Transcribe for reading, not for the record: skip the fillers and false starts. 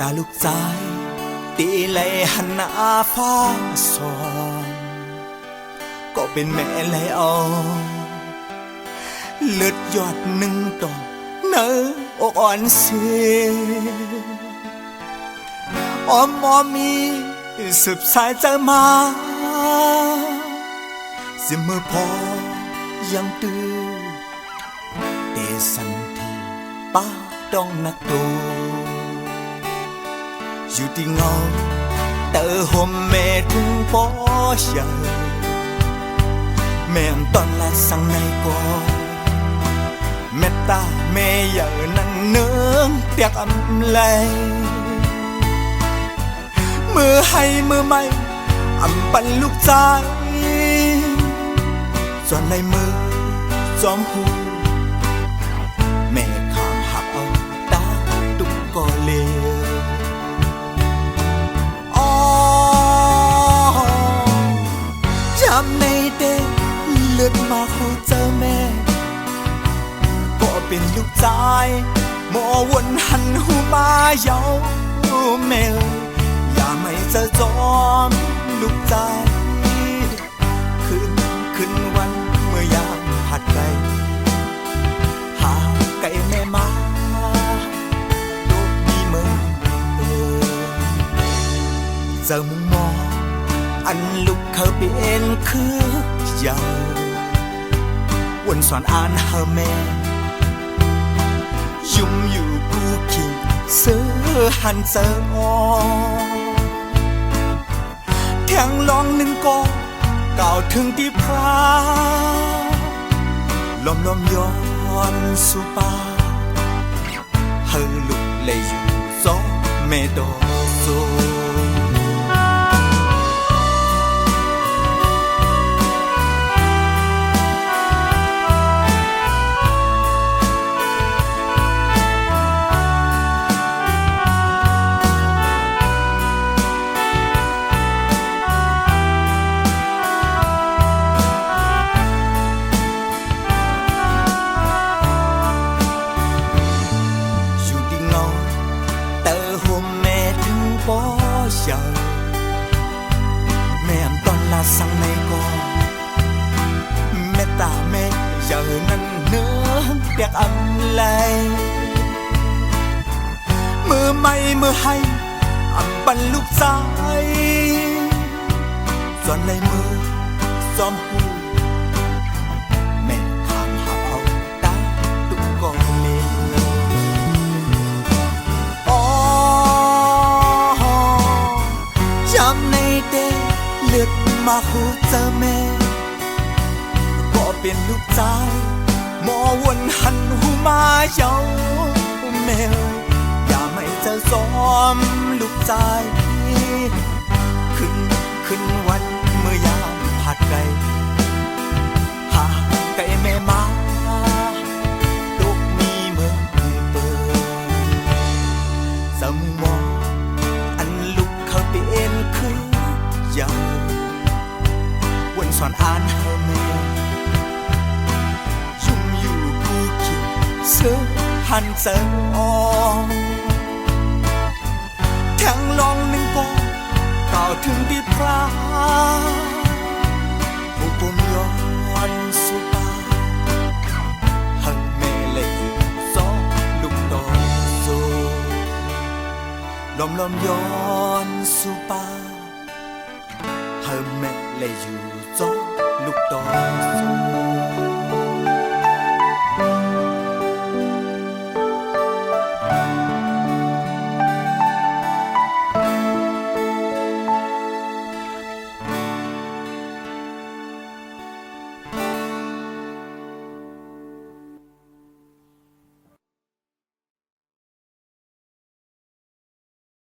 าลูกใจตีเลยหันหน้าฟ้าสองก็เป็นแม่เลยเอาเลือดหยอดหนึ่งต่อเนื้ออกอ่อนเสียอ้อมมีสืบสายใจมาสิเมื่อพอยังตื้อเตสันทีป้าต้องนักตัวอยู่ที่เงาเตอห่มแม่ทุ่งปอเฉยแม่ตอนละสังในก่อแม่ตาแม่ใหญ่นั่นเนื้อเตียกอำไลมือให้มือไม่อำปันลูกใจจนในมือจอมหูแม่ข้ามหักเอาตาตุกก็เลวจำในเด็กเลือดมาเขาเจอแม่ก็เป็นลูกใจหมอวนหันหูมาเยาแม่อย่าไม่เจอจอมลูกใจขึ้นวันเมื่อยามผัดไก่หาไก่แม่มาลูกมีมือเจอมุงมองอันลูกเขาเป็นคือเยาวันสอนอ่านหาแม่ยุ่มอยู่กูคิงเสือหันเจออแทงลองหนึ่งกองก่าวถึงที่พระลมย้อนสู่ป่าเฮอลุกเลยอยู่สองเมโดโซแม่ตอนลาสังในก่อแม่ตาแม่เยานั่นเนื้อเปียกอำไลมือไม่มือให้อำปันลูกใจส่วนในมือซ้อมหูแม่ข้ามหาเอาตาตุกก่อเลจำในเด็กเลือดมาหูเจอแม่ก็เป็นลูกใจหมอวนหันหูมาเยาแม่อย่าไม่เจอซ้อมลูกใจขึ้นวันเมื่อยามผัดไก่หาไก่แม่มาลูกมีเมื่อเปิดสมองอันลูกเขาเป็นคือเยาวันสอนอ่านให้แม่ยุ่มอยู่กูคิดเสือหันเจออแทงลองหนึ่งกองก่าวถึงที่พระผู้ปมย้อนสู่ป่าหันแม่เลยอยู่สองลูกต่อโซลมย้อนสู่ป่าเฮอแม่เลยอยู่จอลูกต่อ